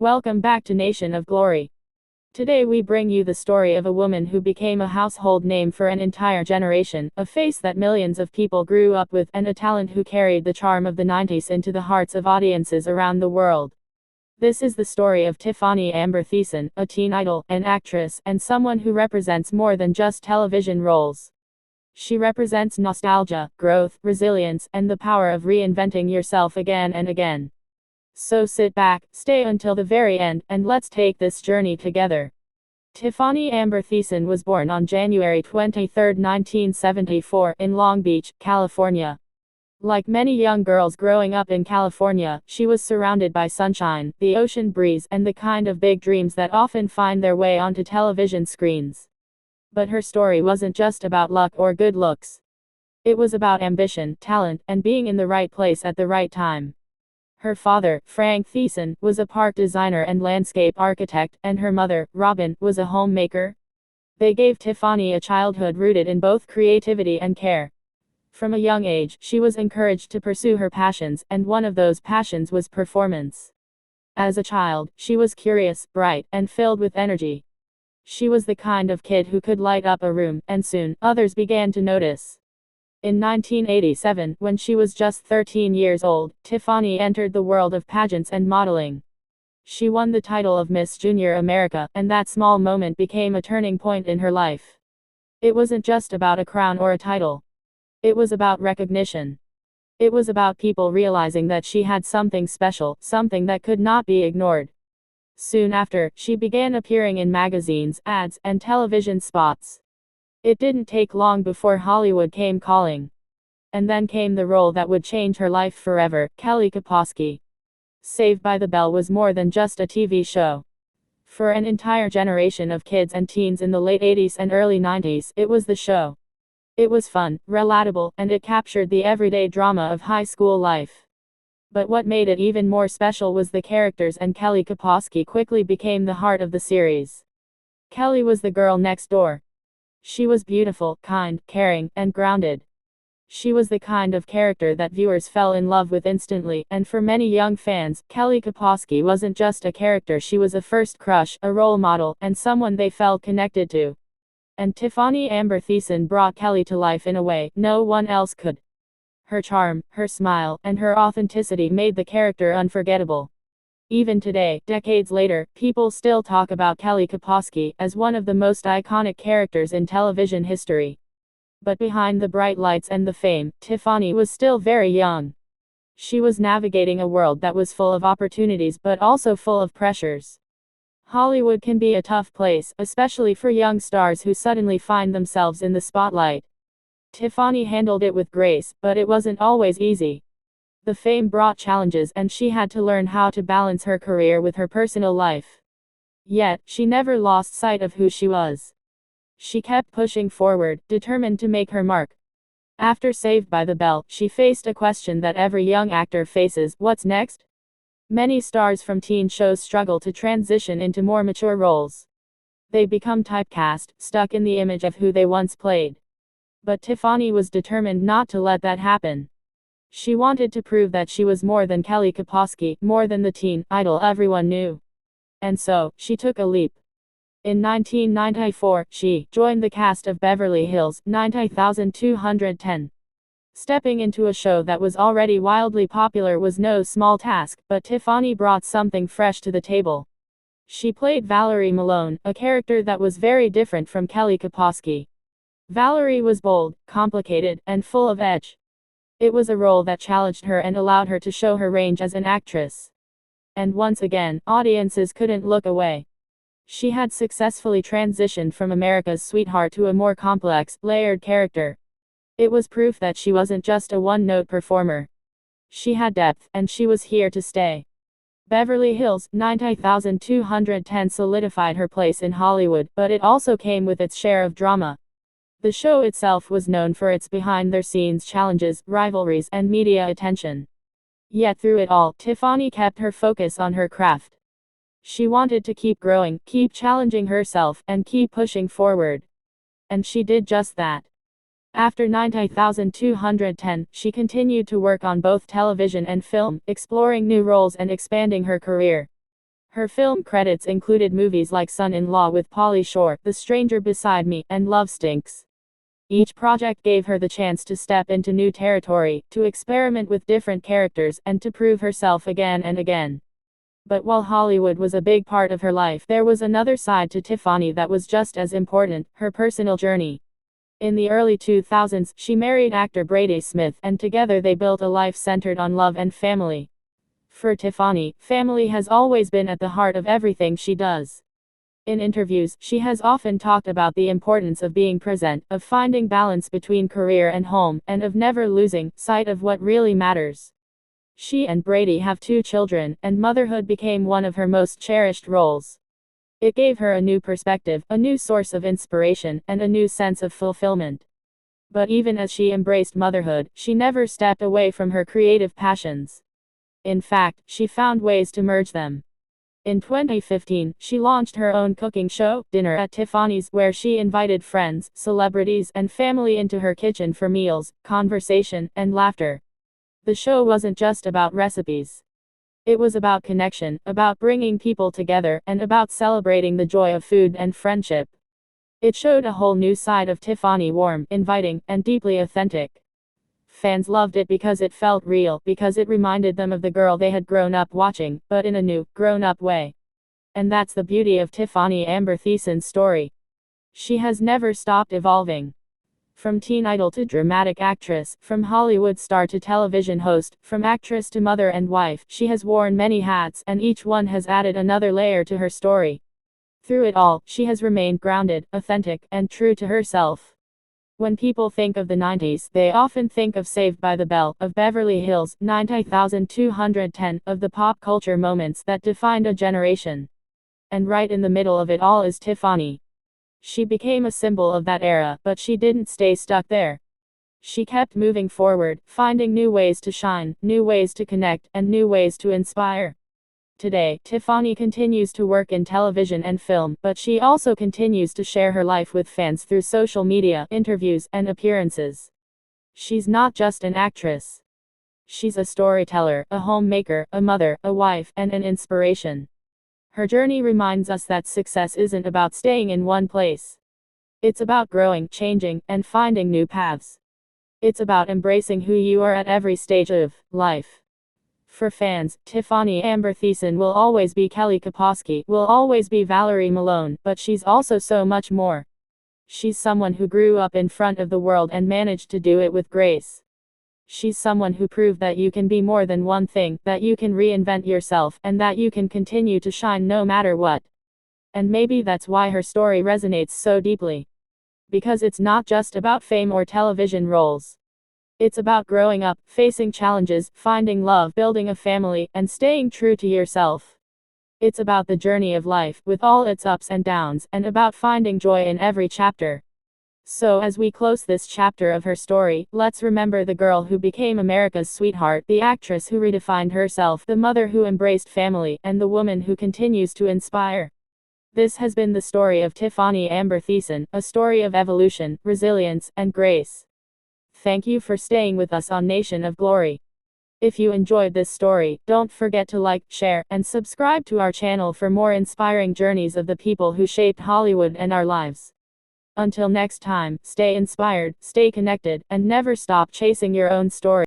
Welcome back to Nation of Glory. Today we bring you the story of a woman who became a household name for an entire generation, a face that millions of people grew up with, and a talent who carried the charm of the 90s into the hearts of audiences around the world. This is the story of Tiffani Amber Thiessen, a teen idol, an actress, and someone who represents more than just television roles. She represents nostalgia, growth, resilience, and the power of reinventing yourself again and again. So sit back, stay until the very end, and let's take this journey together. Tiffani Amber Thiessen was born on January 23, 1974, in Long Beach, California. Like many young girls growing up in California, she was surrounded by sunshine, the ocean breeze, and the kind of big dreams that often find their way onto television screens. But her story wasn't just about luck or good looks. It was about ambition, talent, and being in the right place at the right time. Her father, Frank Thiessen, was a park designer and landscape architect, and her mother, Robin, was a homemaker. They gave Tiffani a childhood rooted in both creativity and care. From a young age, she was encouraged to pursue her passions, and one of those passions was performance. As a child, she was curious, bright, and filled with energy. She was the kind of kid who could light up a room, and soon, others began to notice. In 1987, when she was just 13 years old, Tiffani entered the world of pageants and modeling. She won the title of Miss Junior America, and that small moment became a turning point in her life. It wasn't just about a crown or a title. It was about recognition. It was about people realizing that she had something special, something that could not be ignored. Soon after, she began appearing in magazines, ads, and television spots. It didn't take long before Hollywood came calling. And then came the role that would change her life forever, Kelly Kapowski. Saved by the Bell was more than just a TV show. For an entire generation of kids and teens in the late 80s and early 90s, it was the show. It was fun, relatable, and it captured the everyday drama of high school life. But what made it even more special was the characters, and Kelly Kapowski quickly became the heart of the series. Kelly was the girl next door. She was beautiful, kind, caring, and grounded. She was the kind of character that viewers fell in love with instantly, and for many young fans, Kelly Kapowski wasn't just a character, she was a first crush, a role model, and someone they felt connected to. And Tiffani Amber Thiessen brought Kelly to life in a way no one else could. Her charm, her smile, and her authenticity made the character unforgettable. Even today, decades later, people still talk about Kelly Kapowski as one of the most iconic characters in television history. But behind the bright lights and the fame, Tiffani was still very young. She was navigating a world that was full of opportunities but also full of pressures. Hollywood can be a tough place, especially for young stars who suddenly find themselves in the spotlight. Tiffani handled it with grace, but it wasn't always easy. The fame brought challenges, and she had to learn how to balance her career with her personal life. Yet, she never lost sight of who she was. She kept pushing forward, determined to make her mark. After Saved by the Bell, she faced a question that every young actor faces: what's next? Many stars from teen shows struggle to transition into more mature roles. They become typecast, stuck in the image of who they once played. But Tiffani was determined not to let that happen. She wanted to prove that she was more than Kelly Kapowski, more than the teen idol everyone knew. And so, she took a leap. In 1994, she joined the cast of Beverly Hills, 90210. Stepping into a show that was already wildly popular was no small task, but Tiffani brought something fresh to the table. She played Valerie Malone, a character that was very different from Kelly Kapowski. Valerie was bold, complicated, and full of edge. It was a role that challenged her and allowed her to show her range as an actress. And once again, audiences couldn't look away. She had successfully transitioned from America's sweetheart to a more complex, layered character. It was proof that she wasn't just a one-note performer. She had depth, and she was here to stay. Beverly Hills, 90210 solidified her place in Hollywood, but it also came with its share of drama. The show itself was known for its behind-the-scenes challenges, rivalries, and media attention. Yet through it all, Tiffani kept her focus on her craft. She wanted to keep growing, keep challenging herself, and keep pushing forward. And she did just that. After 90210, she continued to work on both television and film, exploring new roles and expanding her career. Her film credits included movies like Son-in-Law with Pauly Shore, The Stranger Beside Me, and Love Stinks. Each project gave her the chance to step into new territory, to experiment with different characters, and to prove herself again and again. But while Hollywood was a big part of her life, there was another side to Tiffani that was just as important: her personal journey. In the early 2000s, she married actor Brady Smith, and together they built a life centered on love and family. For Tiffani, family has always been at the heart of everything she does. In interviews, she has often talked about the importance of being present, of finding balance between career and home, and of never losing sight of what really matters. She and Brady have 2 children, and motherhood became one of her most cherished roles. It gave her a new perspective, a new source of inspiration, and a new sense of fulfillment. But even as she embraced motherhood, she never stepped away from her creative passions. In fact, she found ways to merge them. In 2015, she launched her own cooking show, Dinner at Tiffani's, where she invited friends, celebrities, and family into her kitchen for meals, conversation, and laughter. The show wasn't just about recipes. It was about connection, about bringing people together, and about celebrating the joy of food and friendship. It showed a whole new side of Tiffani, warm, inviting, and deeply authentic. Fans loved it because it felt real, because it reminded them of the girl they had grown up watching, but in a new, grown-up way. And that's the beauty of Tiffani Amber Thiessen's story. She has never stopped evolving. From teen idol to dramatic actress, from Hollywood star to television host, from actress to mother and wife, she has worn many hats, and each one has added another layer to her story. Through it all, she has remained grounded, authentic, and true to herself. When people think of the 90s, they often think of Saved by the Bell, of Beverly Hills, 90210, of the pop culture moments that defined a generation. And right in the middle of it all is Tiffani. She became a symbol of that era, but she didn't stay stuck there. She kept moving forward, finding new ways to shine, new ways to connect, and new ways to inspire. Today, Tiffani continues to work in television and film, but she also continues to share her life with fans through social media, interviews, and appearances. She's not just an actress. She's a storyteller, a homemaker, a mother, a wife, and an inspiration. Her journey reminds us that success isn't about staying in one place. It's about growing, changing, and finding new paths. It's about embracing who you are at every stage of life. For fans, Tiffani Amber Thiessen will always be Kelly Kapowski, will always be Valerie Malone, but she's also so much more. She's someone who grew up in front of the world and managed to do it with grace. She's someone who proved that you can be more than one thing, that you can reinvent yourself, and that you can continue to shine no matter what. And maybe that's why her story resonates so deeply. Because it's not just about fame or television roles. It's about growing up, facing challenges, finding love, building a family, and staying true to yourself. It's about the journey of life, with all its ups and downs, and about finding joy in every chapter. So as we close this chapter of her story, let's remember the girl who became America's sweetheart, the actress who redefined herself, the mother who embraced family, and the woman who continues to inspire. This has been the story of Tiffani Amber Thiessen, a story of evolution, resilience, and grace. Thank you for staying with us on Nation of Glory. If you enjoyed this story, don't forget to like, share, and subscribe to our channel for more inspiring journeys of the people who shaped Hollywood and our lives. Until next time, stay inspired, stay connected, and never stop chasing your own story.